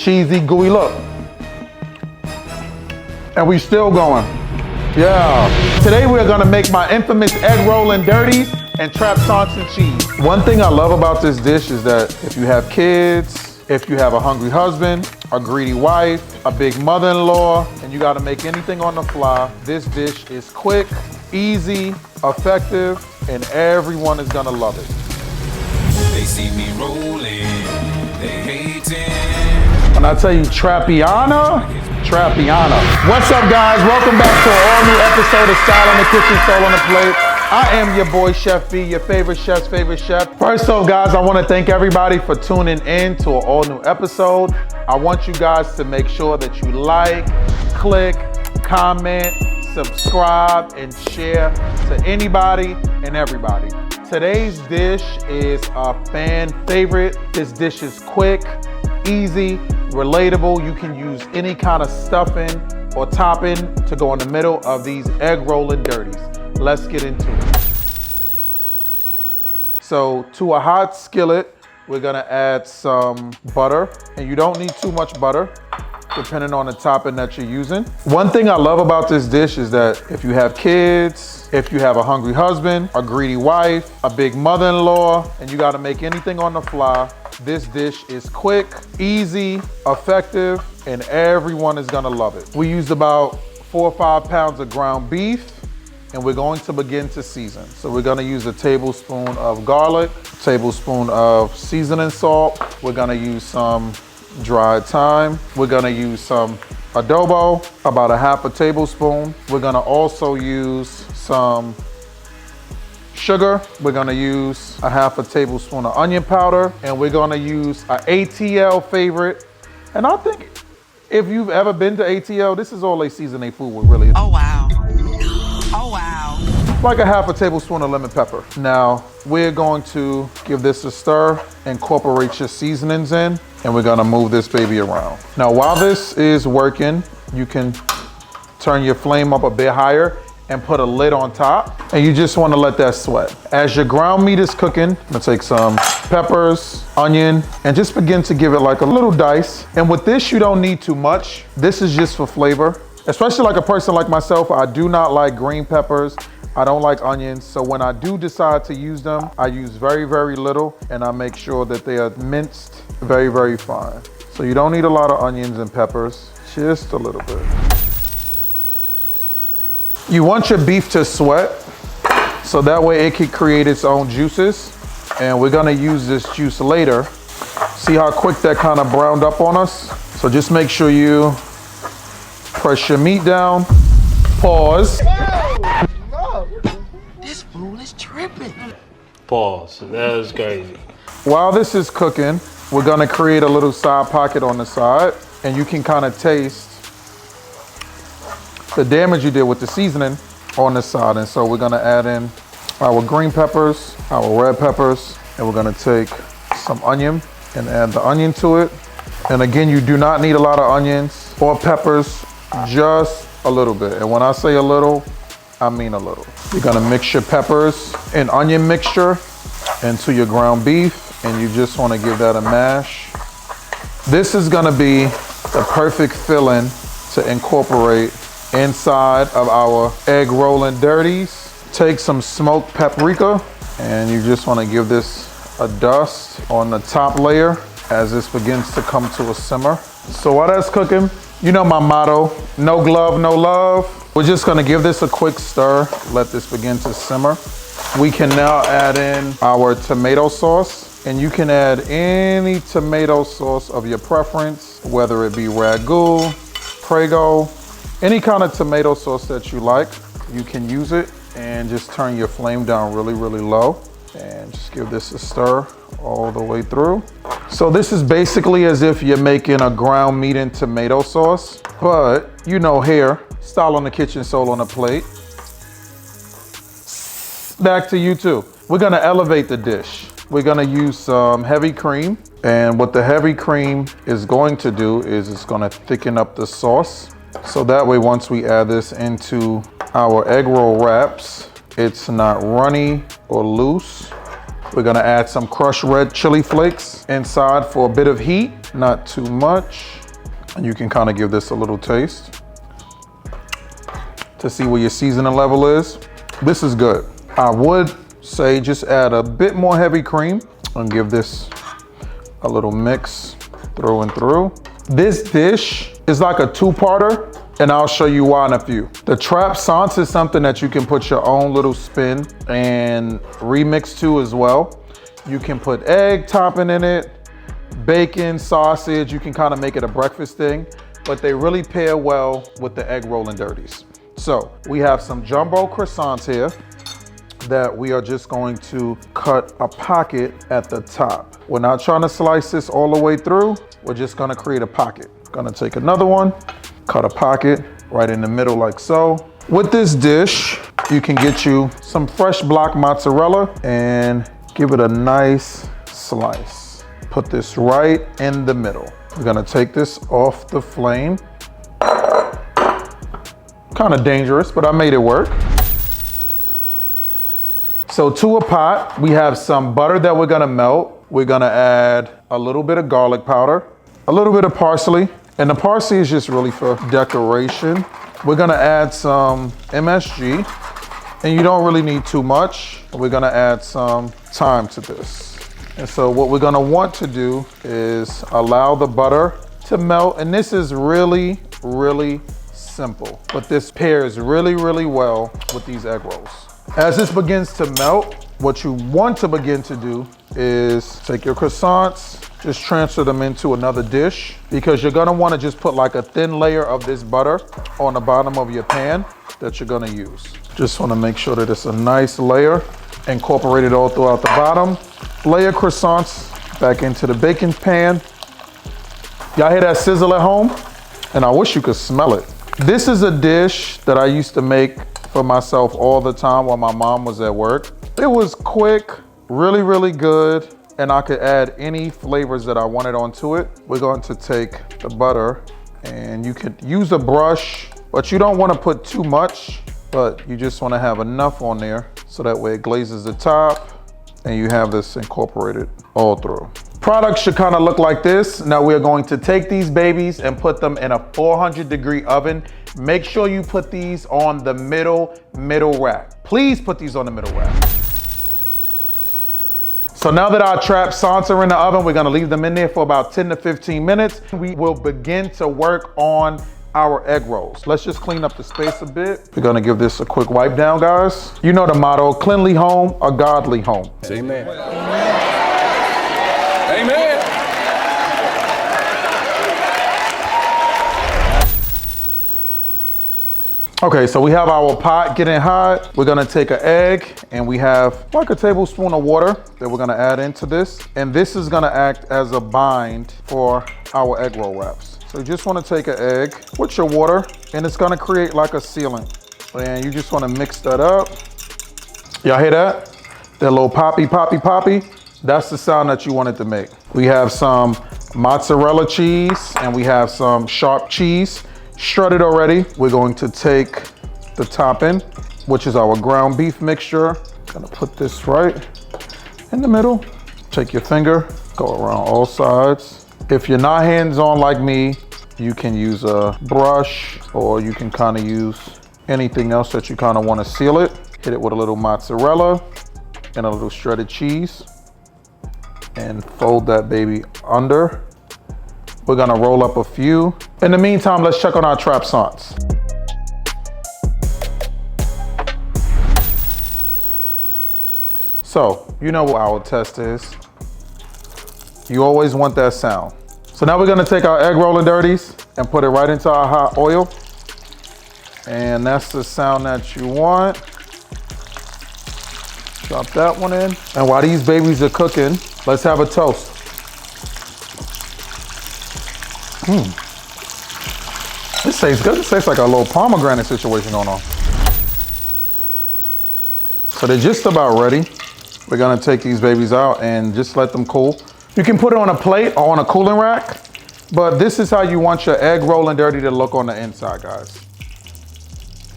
cheesy, gooey look. And we still going. Yeah. Today we're gonna make my infamous egg roll and dirties and trap sausage and cheese. One thing I love about this dish is that if you have kids, if you have a hungry husband, a greedy wife, a big mother-in-law, and you gotta make anything on the fly, this dish is quick, easy, effective, and everyone is gonna love it. They see me rolling, they hating. When I tell you Trappiana. What's up, guys? Welcome back to an all-new episode of Style in the Kitchen, Soul on the Plate. I am your boy, Chef B, your favorite chef's favorite chef. First off, guys, I want to thank everybody for tuning in to an all-new episode. I want you guys to make sure that you like, click, comment, subscribe, and share to anybody and everybody. Today's dish is a fan favorite. This dish is quick, easy, relatable. You can use any kind of stuffing or topping to go in the middle of these egg rolling dirties. Let's get into it. So to a hot skillet, we're gonna add some butter, and you don't need too much butter depending on the topping that you're using. One thing I love about this dish is that if you have kids, if you have a hungry husband, a greedy wife, a big mother-in-law, and you gotta make anything on the fly, this dish is quick, easy, effective, and everyone is gonna love it. We used about 4 or 5 pounds of ground beef, and we're going to begin to season. So we're gonna use a tablespoon of garlic, a tablespoon of seasoning salt. We're gonna use some dried thyme. We're gonna use some adobo, about a half a tablespoon. We're gonna also use some sugar. We're gonna use a half a tablespoon of onion powder, and we're gonna use an ATL favorite. And I think if you've ever been to ATL, this is all they season their food with, really. Oh, wow. Oh, wow. Like a half a tablespoon of lemon pepper. Now, we're going to give this a stir, incorporate your seasonings in, and we're gonna move this baby around. Now, while this is working, you can turn your flame up a bit higher and put a lid on top, and you just wanna let that sweat. As your ground meat is cooking, I'm gonna take some peppers, onion, and just begin to give it like a little dice. And with this, you don't need too much. This is just for flavor. Especially like a person like myself, I do not like green peppers. I don't like onions, so when I do decide to use them, I use very, very little, and I make sure that they are minced very, very fine. So you don't need a lot of onions and peppers, just a little bit. You want your beef to sweat, so that way it can create its own juices, and we're gonna use this juice later. See how quick that kind of browned up on us? So just make sure you press your meat down, pause. This fool is tripping. Pause. That is crazy. While this is cooking, we're gonna create a little side pocket on the side, and you can kind of taste the damage you did with the seasoning on the side. And so we're gonna add in our green peppers, our red peppers, and we're gonna take some onion and add the onion to it. And again, you do not need a lot of onions or peppers, just a little bit. And when I say a little, I mean a little. You're gonna mix your peppers and onion mixture into your ground beef, and you just wanna give that a mash. This is gonna be the perfect filling to incorporate inside of our egg rolling dirties. Take some smoked paprika, and you just wanna give this a dust on the top layer as this begins to come to a simmer. So while that's cooking, you know my motto, no glove, no love. We're just gonna give this a quick stir, let this begin to simmer. We can now add in our tomato sauce, and you can add any tomato sauce of your preference, whether it be ragu, Prego, any kind of tomato sauce that you like, you can use it, and just turn your flame down really, really low, and just give this a stir all the way through. So this is basically as if you're making a ground meat and tomato sauce, but you know here, Style on the Kitchen, Soul on the Plate. Back to you too. We're gonna elevate the dish. We're gonna use some heavy cream, and what the heavy cream is going to do is it's gonna thicken up the sauce. So that way, once we add this into our egg roll wraps, it's not runny or loose. We're gonna add some crushed red chili flakes inside for a bit of heat, not too much. And you can kind of give this a little taste to see where your seasoning level is. This is good. I would say just add a bit more heavy cream and give this a little mix through and through. This dish is like a two-parter, and I'll show you why in a few. The trap sauce is something that you can put your own little spin and remix to as well. You can put egg topping in it, bacon, sausage. You can kind of make it a breakfast thing, but they really pair well with the egg roll and dirties. So we have some jumbo croissants here that we are just going to cut a pocket at the top. We're not trying to slice this all the way through. We're just gonna create a pocket. Gonna take another one, cut a pocket right in the middle like so. With this dish, you can get you some fresh block mozzarella and give it a nice slice. Put this right in the middle. We're gonna take this off the flame. Kind of dangerous, but I made it work. So to a pot, we have some butter that we're gonna melt. We're gonna add a little bit of garlic powder, a little bit of parsley, and the parsley is just really for decoration. We're gonna add some MSG, and you don't really need too much. We're gonna add some thyme to this. And so what we're gonna want to do is allow the butter to melt, and this is really, really simple, but this pairs really, really well with these egg rolls. As this begins to melt, what you want to begin to do is take your croissants, just transfer them into another dish, because you're gonna wanna just put like a thin layer of this butter on the bottom of your pan that you're gonna use. Just wanna make sure that it's a nice layer, incorporate it all throughout the bottom. Layer croissants back into the baking pan. Y'all hear that sizzle at home? And I wish you could smell it. This is a dish that I used to make for myself all the time while my mom was at work. It was quick, really, really good, and I could add any flavors that I wanted onto it. We're going to take the butter, and you could use a brush, but you don't want to put too much, but you just want to have enough on there so that way it glazes the top, and you have this incorporated all through. Product should kind of look like this. Now we're going to take these babies and put them in a 400-degree oven. Make sure you put these on the middle rack. Please put these on the middle rack. So now that our trap sauce are in the oven, we're gonna leave them in there for about 10 to 15 minutes. We will begin to work on our egg rolls. Let's just clean up the space a bit. We're gonna give this a quick wipe down, guys. You know the motto, cleanly home, a godly home. Amen. Amen. Okay, so we have our pot getting hot. We're gonna take an egg, and we have like a tablespoon of water that we're gonna add into this. And this is gonna act as a bind for our egg roll wraps. So you just wanna take an egg with your water, and it's gonna create like a sealant. And you just wanna mix that up. Y'all hear that? That little poppy, poppy, poppy. That's the sound that you want it to make. We have some mozzarella cheese, and we have some sharp cheese shredded already. We're going to take the topping, which is our ground beef mixture. Gonna put this right in the middle. Take your finger, go around all sides. If you're not hands-on like me, you can use a brush, or you can kind of use anything else that you kind of want to seal it. Hit it with a little mozzarella and a little shredded cheese, and fold that baby under. We're gonna roll up a few. In the meantime, let's check on our trap sauce. So, you know what our test is. You always want that sound. So now we're gonna take our egg roll and dirties and put it right into our hot oil. And that's the sound that you want. Drop that one in. And while these babies are cooking, let's have a toast. This tastes good. This tastes like a little pomegranate situation going on. So they're just about ready. We're gonna take these babies out and just let them cool. You can put it on a plate or on a cooling rack, but this is how you want your egg roll and dirty to look on the inside, guys.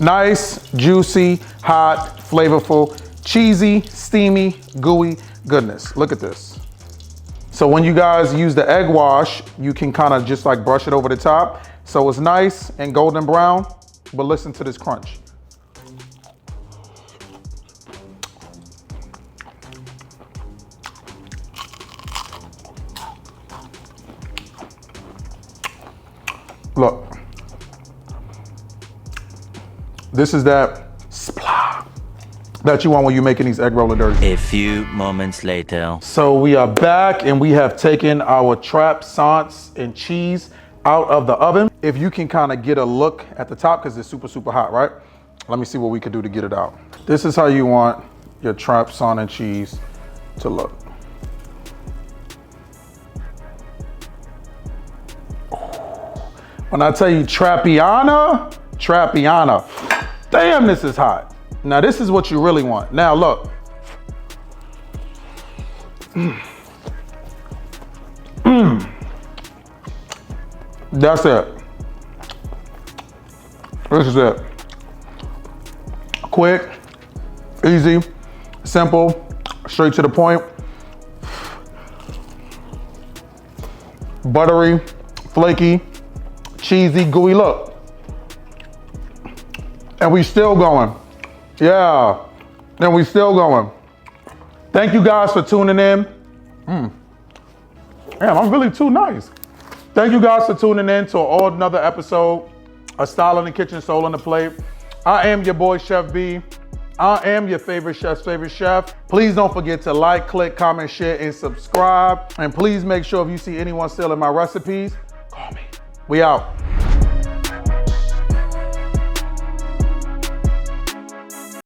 Nice, juicy, hot, flavorful, cheesy, steamy, gooey, goodness, look at this. So when you guys use the egg wash, you can kind of just like brush it over the top. So it's nice and golden brown, but listen to this crunch. Look, this is that splah that you want when you're making these egg roller dirties. A few moments later. So we are back and we have taken our croissants and cheese out of the oven. If you can kind of get a look at the top, because it's super, super hot, right? Let me see what we can do to get it out. This is how you want your croissant and cheese to look. When I tell you Trappiana, damn, this is hot. Now this is what you really want. Now look. That's it. This is it. Quick, easy, simple, straight to the point. Buttery, flaky, cheesy, gooey look. And we still going. Yeah, and we still going. Thank you guys for tuning in. Damn, I'm really too nice. Thank you guys for tuning in to another episode of Style in the Kitchen, Soul on the Plate. I am your boy, Chef B. I am your favorite chef's favorite chef. Please don't forget to like, click, comment, share, and subscribe. And please make sure if you see anyone stealing my recipes, call me. We out.